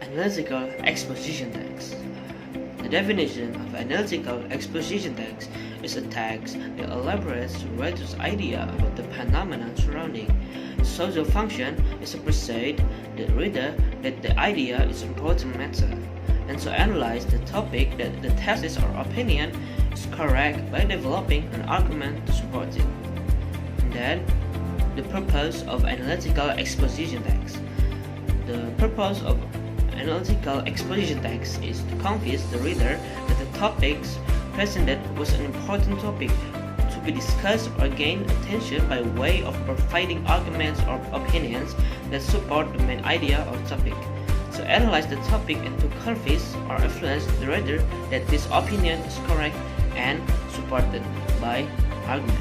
Analytical exposition text. The definition of analytical exposition text is a text that elaborates the writer's idea about the phenomenon surrounding. The social function is to persuade the reader that the idea is important matter, and to analyze the topic that the thesis or opinion is correct by developing an argument to support it. And then, the purpose of analytical exposition text. The purpose of analytical exposition text is to convince the reader that the topics presented was an important topic to be discussed or gain attention by way of providing arguments or opinions that support the main idea or topic. To analyze the topic and to convince or influence the reader that this opinion is correct and supported by argument.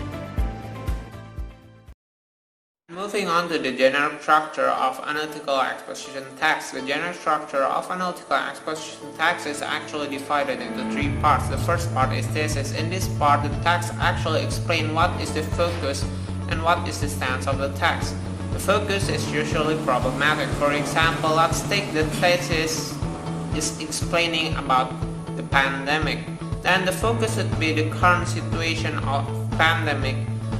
Moving on to the general structure of analytical exposition text. The general structure of analytical exposition text is actually divided into three parts. The first part is thesis. In this part, the text actually explains what is the focus and what is the stance of the text. The focus is usually problematic. For example, let's take the thesis is explaining about the pandemic. Then the focus would be the current situation of pandemic,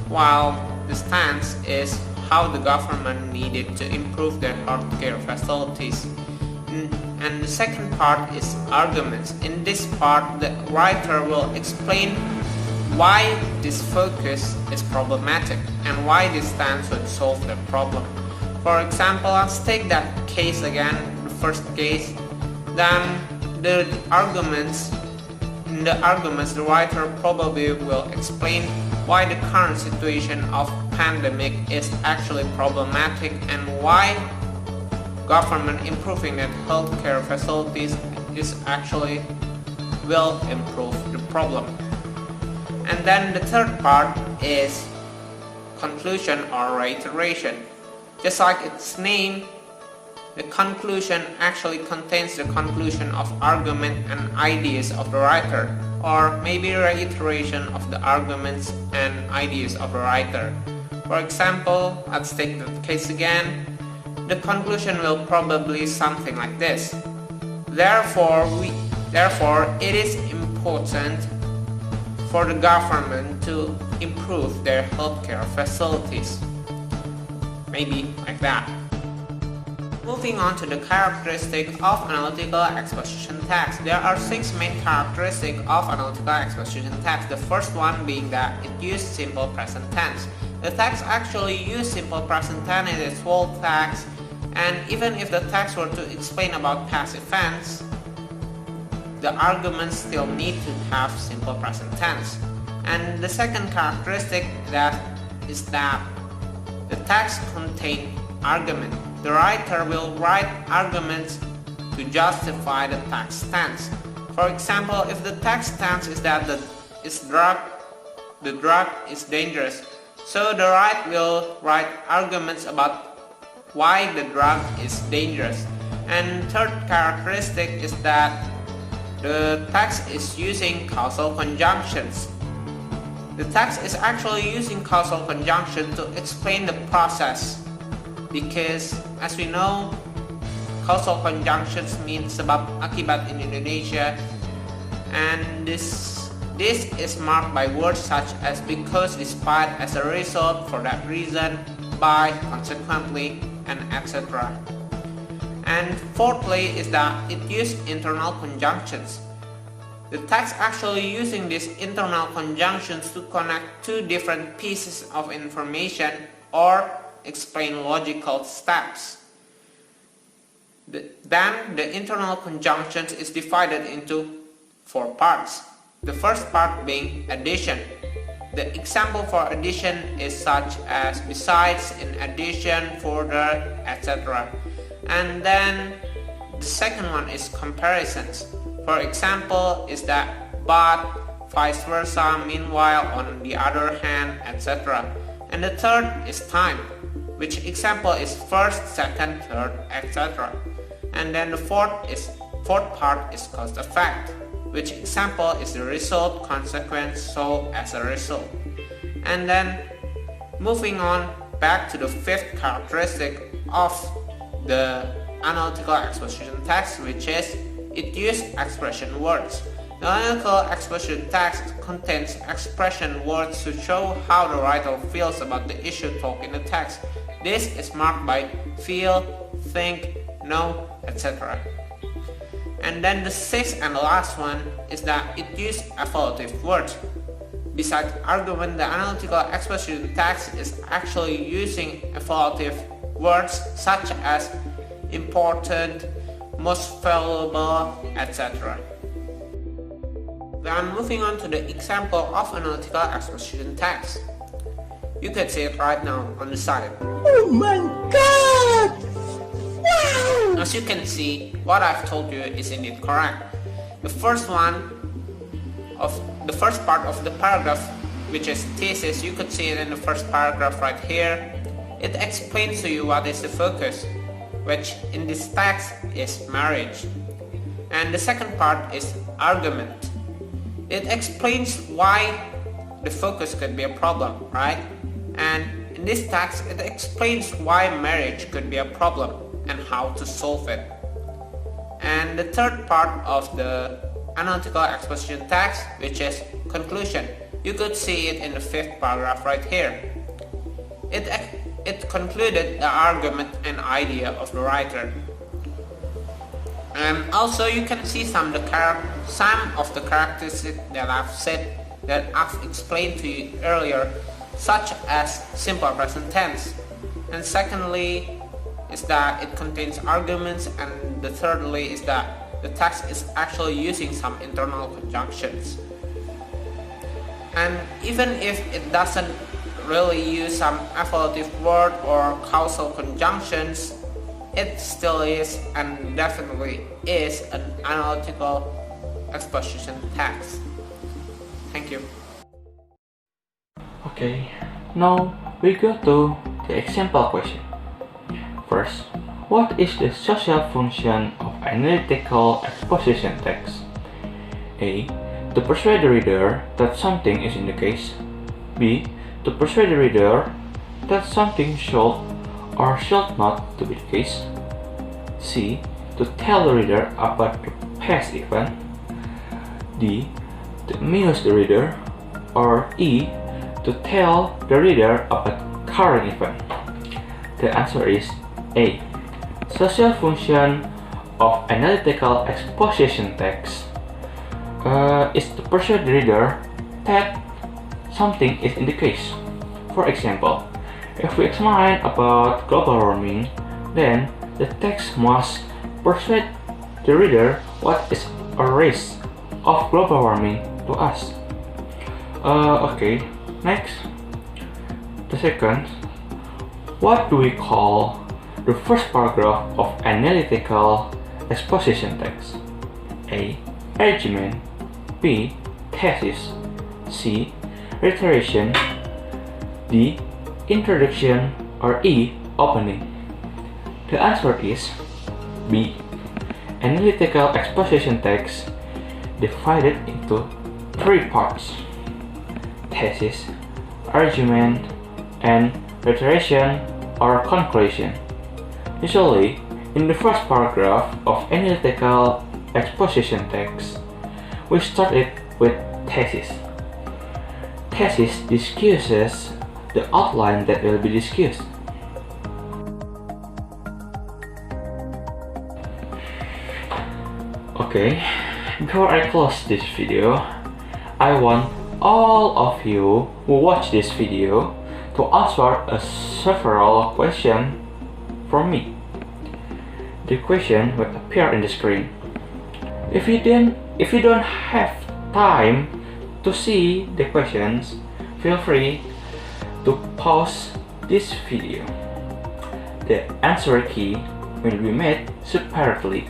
while the stance is how the government needed to improve their healthcare facilities. And the second part is arguments. In this part, the writer will explain why this focus is problematic and why this stance would solve the problem. For example, let's take that case again, the first case. Then in the arguments, the writer probably will explain why the current situation of pandemic is actually problematic and why government improving their healthcare facilities is actually will improve the problem. And then the third part is conclusion or reiteration. Just like its name, the conclusion actually contains the conclusion of argument and ideas of the writer, or maybe reiteration of the arguments and ideas of the writer. For example, let's take the case again. The conclusion will probably something like this. Therefore, it is important for the government to improve their healthcare facilities. Maybe like that. Moving on to the characteristic of analytical exposition text. There are 6 main characteristics of analytical exposition text. The first one being that it uses simple present tense. The text actually uses simple present tense in its whole text, and even if the text were to explain about past events, the arguments still need to have simple present tense. And the second characteristic is that the text contains argument. The writer will write arguments to justify the text stance. For example, if the text stance is that the drug is dangerous, so the writer will write arguments about why the drug is dangerous. And third characteristic is that the text is using causal conjunctions. The text is actually using causal conjunction to explain the process, because as we know, causal conjunctions mean sebab akibat in Indonesia, and this is marked by words such as because, despite, as a result, for that reason, by, consequently, and etc. And fourthly is that it uses internal conjunctions. The text actually using these internal conjunctions to connect two different pieces of information or explain logical steps. Then the internal conjunctions is divided into 4 parts. The first part being addition. The example for addition is such as besides, in addition, further, etc. And then the second one is comparisons. For example, is that but, vice versa, meanwhile, on the other hand, etc. And the third is time, which example is first, second, third, etc. And then the fourth part is cause effect, which example is the result, consequence, so as a result. And then moving on back to the fifth characteristic of the analytical exposition text, which is it uses expression words. The analytical exposition text contains expression words to show how the writer feels about the issue talked in the text. This is marked by feel, think, know, etc. And then the sixth and the last one is that it uses evaluative words. Besides argument, the analytical exposition text is actually using evaluative words such as important, most valuable, etc. Then moving on to the example of analytical exposition text. You can see it right now on the side. Oh my god! Wow! As you can see, what I've told you is indeed correct. The first part of the paragraph, which is thesis, you could see it in the first paragraph right here. It explains to you what is the focus, which in this text is marriage. And the second part is argument. It explains why the focus could be a problem, right? And in this text, it explains why marriage could be a problem and how to solve it. And the third part of the analytical exposition text, which is conclusion, you could see it in the fifth paragraph right here. It concluded the argument and idea of the writer. And also you can see some of the characteristics that I've explained to you earlier, such as simple present tense. And secondly is that it contains arguments, and the thirdly is that the text is actually using some internal conjunctions. And even if it doesn't really use some evaluative word or causal conjunctions, it still is and definitely is an analytical exposition text. Thank you. Okay, now we go to the example question. First, what is the social function of analytical exposition text? A. To persuade the reader that something is in the case. B. To persuade the reader that something should or should not to be the case. C. To tell the reader about the past event. D. To amuse the reader. Or E. To tell the reader about current event. The answer is A. Social function of analytical exposition text is to persuade the reader that something is in the case. For example, if we examine about global warming, then the text must persuade the reader what is a risk of global warming to us. Okay, next. The second, what do we call the first paragraph of analytical exposition text? A. Argument. B. Thesis. C. Reiteration. D. Introduction. Or E. Opening. The answer is B. Analytical exposition text divided into three parts: thesis, argument, and reiteration or conclusion. Usually, in the first paragraph of analytical exposition text, we start it with thesis. Thesis discusses the outline that will be discussed. Okay, before I close this video, I want all of you who watch this video to answer several questions from me. The question will appear in the screen. If you don't have time to see the questions, feel free to pause this video. The answer key will be made separately.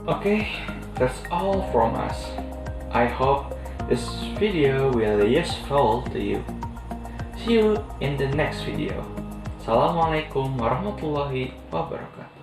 Okay, that's all from us. I hope this video will be useful to you. See you in the next video. Assalamualaikum warahmatullahi wabarakatuh.